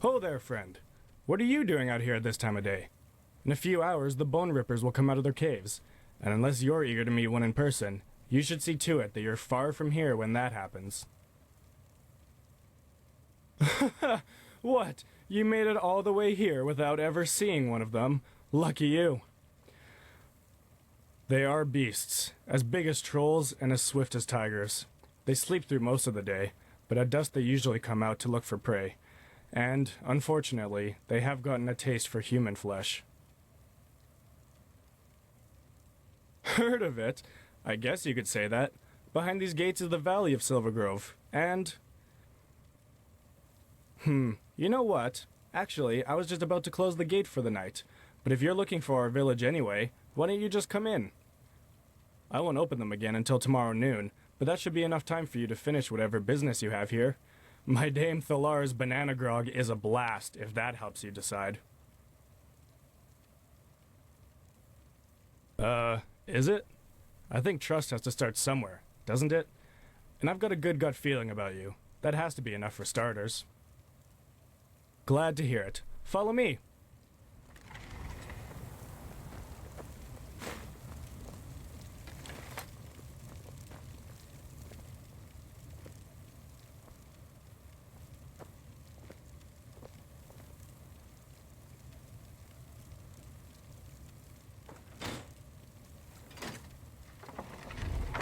Ho there, friend. What are you doing out here at this time of day? In a few hours, the Bone Rippers will come out of their caves, and unless you're eager to meet one in person, you should see to it that you're far from here when that happens. What? You made it all the way here without ever seeing one of them? Lucky you. They are beasts, as big as trolls and as swift as tigers. They sleep through most of the day, but at dusk they usually come out to look for prey. And, unfortunately, they have gotten a taste for human flesh. Heard of it? I guess you could say that. Behind these gates is the Valley of Silvergrove, and... you know what? Actually, I was just about to close the gate for the night, but if you're looking for our village anyway, why don't you just come in? I won't open them again until tomorrow noon, but that should be enough time for you to finish whatever business you have here. My Dame Thalar's banana grog is a blast, if that helps you decide. Is it? I think trust has to start somewhere, doesn't it? And I've got a good gut feeling about you. That has to be enough for starters. Glad to hear it. Follow me.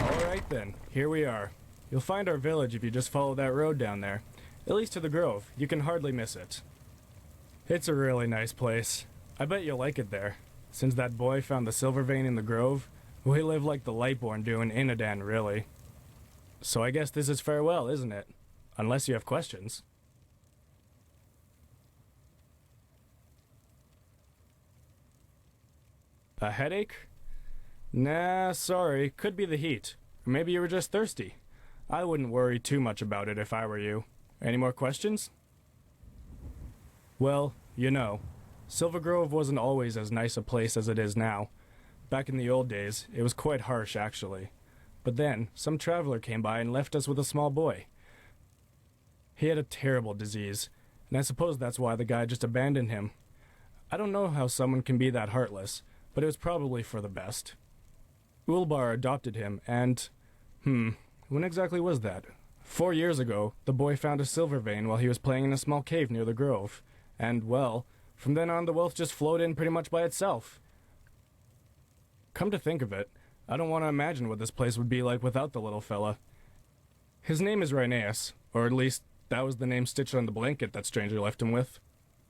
Alright then, here we are. You'll find our village if you just follow that road down there. At least to the Grove, you can hardly miss it. It's a really nice place. I bet you'll like it there. Since that boy found the silver vein in the Grove, we live like the Lightborn do in Inadan, really. So I guess this is farewell, isn't it? Unless you have questions. A headache? Nah, sorry. Could be the heat. Or maybe you were just thirsty. I wouldn't worry too much about it if I were you. Any more questions? Well, you know, Silvergrove wasn't always as nice a place as it is now. Back in the old days, it was quite harsh, actually. But then, some traveler came by and left us with a small boy. He had a terrible disease, and I suppose that's why the guy just abandoned him. I don't know how someone can be that heartless, but it was probably for the best. Ulbar adopted him, and... when exactly was that? 4 years ago, the boy found a silver vein while he was playing in a small cave near the Grove. And, well, from then on the wealth just flowed in pretty much by itself. Come to think of it, I don't want to imagine what this place would be like without the little fella. His name is Rhineas, or at least that was the name stitched on the blanket that stranger left him with.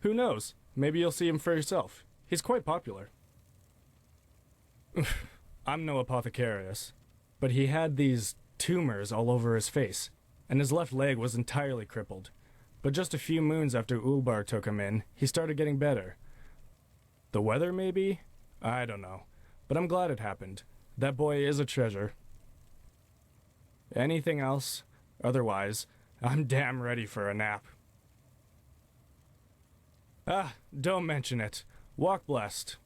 Who knows? Maybe you'll see him for yourself. He's quite popular. I'm no apothecarius, but he had these tumors all over his face, and his left leg was entirely crippled. But just a few moons after Ulbar took him in, he started getting better. The weather, maybe? I don't know. But I'm glad it happened. That boy is a treasure. Anything else? Otherwise, I'm damn ready for a nap. Ah, don't mention it. Walk blessed.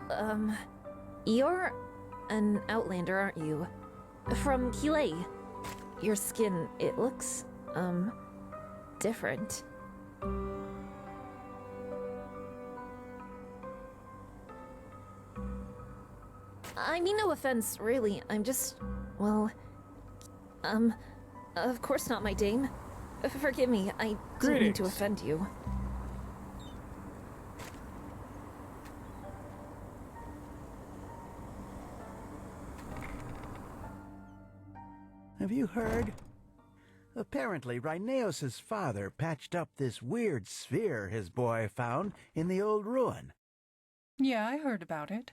So, you're an outlander, aren't you? From Kilei. Your skin, it looks, different. I mean no offense, really. I'm just, well, of course not, my dame. Forgive me, I didn't mean to offend you. Have you heard? Apparently, Rhinaeus' father patched up this weird sphere his boy found in the old ruin. Yeah, I heard about it.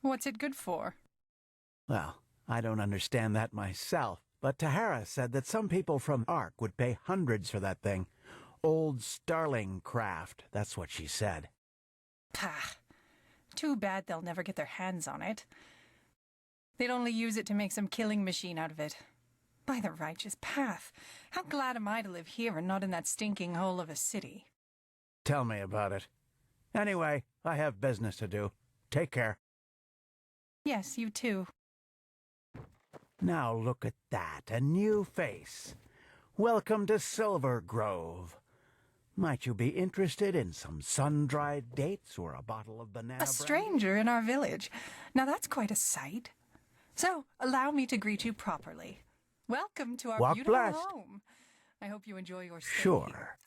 What's it good for? Well, I don't understand that myself, but Tahara said that some people from Ark would pay hundreds for that thing. Old starling craft, that's what she said. Pah. Too bad they'll never get their hands on it. They'd only use it to make some killing machine out of it. By the righteous path, how glad am I to live here and not in that stinking hole of a city. Tell me about it. Anyway, I have business to do. Take care. Yes, you too. Now look at that, a new face. Welcome to Silver Grove. Might you be interested in some sun-dried dates or a bottle of banana A stranger in our village. Now that's quite a sight. So, allow me to greet you properly. Welcome to our beautiful home. I hope you enjoy your stay here.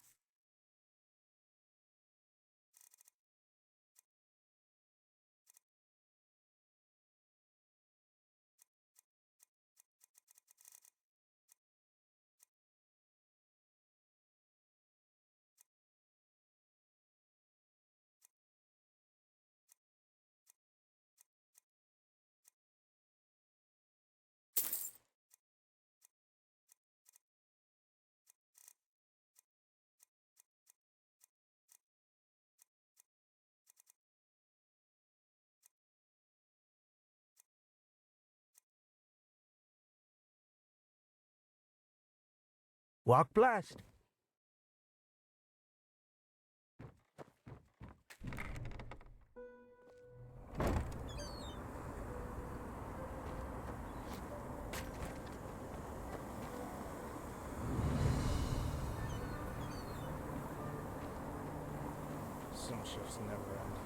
Walk blessed. Some shifts never end.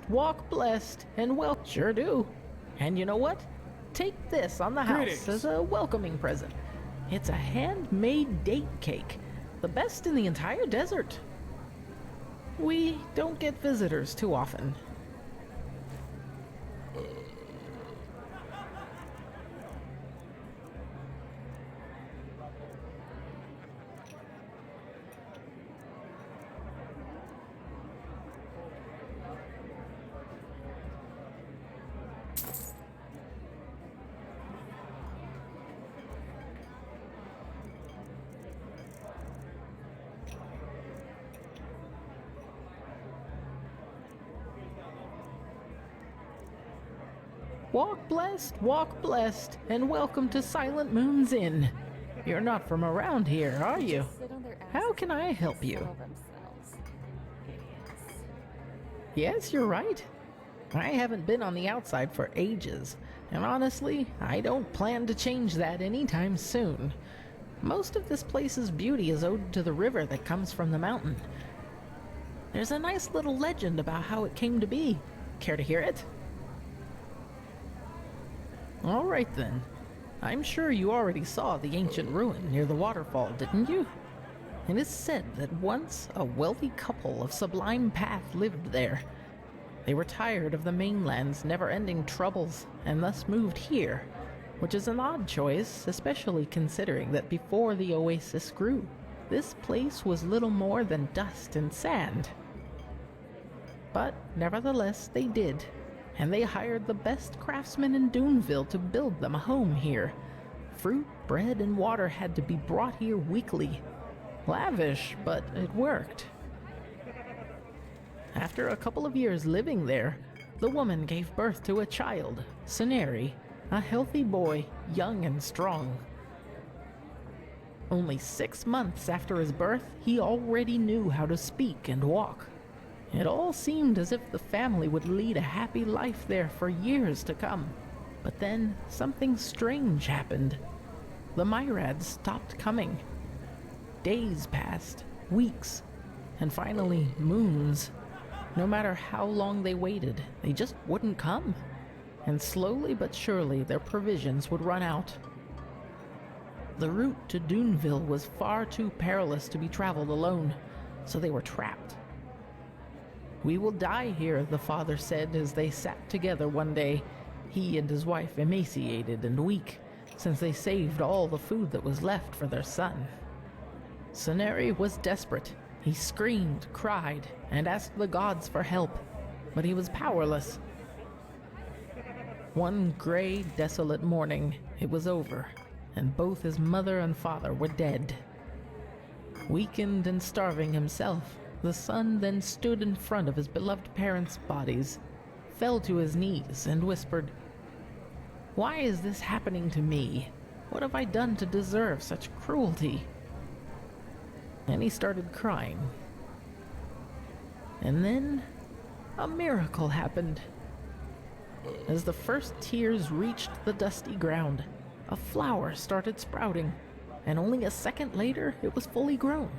Walk blessed, and well, sure do. And you know what? Take this on the house as a welcoming present. It's a handmade date cake, the best in the entire desert. We don't get visitors too often. Walk blessed, and welcome to Silent Moon's Inn. You're not from around here, are you? How can I help you? Yes, you're right. I haven't been on the outside for ages, and honestly, I don't plan to change that anytime soon. Most of this place's beauty is owed to the river that comes from the mountain. There's a nice little legend about how it came to be. Care to hear it? All right then. I'm sure you already saw the ancient ruin near the waterfall, didn't you? It is said that once a wealthy couple of sublime path lived there. They were tired of the mainland's never-ending troubles and thus moved here, which is an odd choice, especially considering that before the oasis grew, this place was little more than dust and sand. But nevertheless, they did. And they hired the best craftsmen in Duneville to build them a home here. Fruit, bread, and water had to be brought here weekly. Lavish, but it worked. After a couple of years living there, the woman gave birth to a child, Cineri, A healthy boy, young and strong. Only 6 months after his birth, he already knew how to speak and walk. It all seemed as if the family would lead a happy life there for years to come. But then, something strange happened. The Myrads stopped coming. Days passed, weeks, and finally moons. No matter how long they waited, they just wouldn't come. And slowly but surely, their provisions would run out. The route to Duneville was far too perilous to be traveled alone, so they were trapped. "We will die here," the father said as they sat together one day, he and his wife emaciated and weak, since they saved all the food that was left for their son. Ceneri was desperate. He screamed, cried, and asked the gods for help, but he was powerless. One gray, desolate morning, it was over, and both his mother and father were dead. Weakened and starving himself, the son then stood in front of his beloved parents' bodies, fell to his knees, and whispered, "Why is this happening to me? What have I done to deserve such cruelty?" And he started crying. And then a miracle happened. As the first tears reached the dusty ground, a flower started sprouting, and only a second later it was fully grown.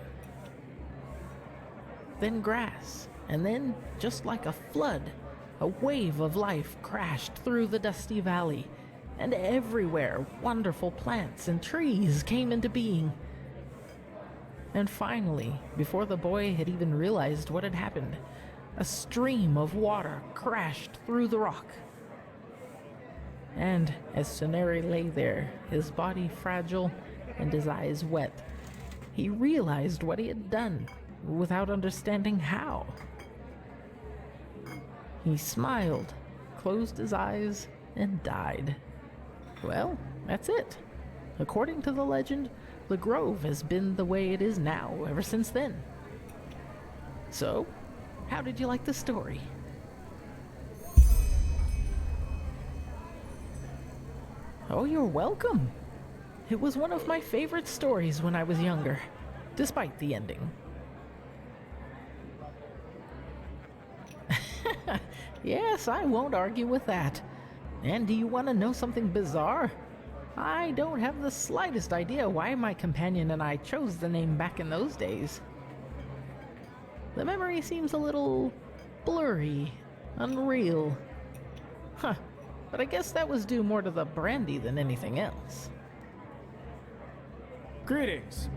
Then grass, and then, just like a flood, a wave of life crashed through the dusty valley, and everywhere wonderful plants and trees came into being. And finally, before the boy had even realized what had happened, a stream of water crashed through the rock. And as Ceneri lay there, his body fragile and his eyes wet, he realized what he had done, without understanding how. He smiled, closed his eyes, and died. Well, that's it. According to the legend, the grove has been the way it is now ever since then. So, how did you like the story? Oh, you're welcome. It was one of my favorite stories when I was younger, despite the ending. Yes, I won't argue with that. And do you want to know something bizarre? I don't have the slightest idea why my companion and I chose the name back in those days. The memory seems a little blurry, unreal. Huh, but I guess that was due more to the brandy than anything else. Greetings.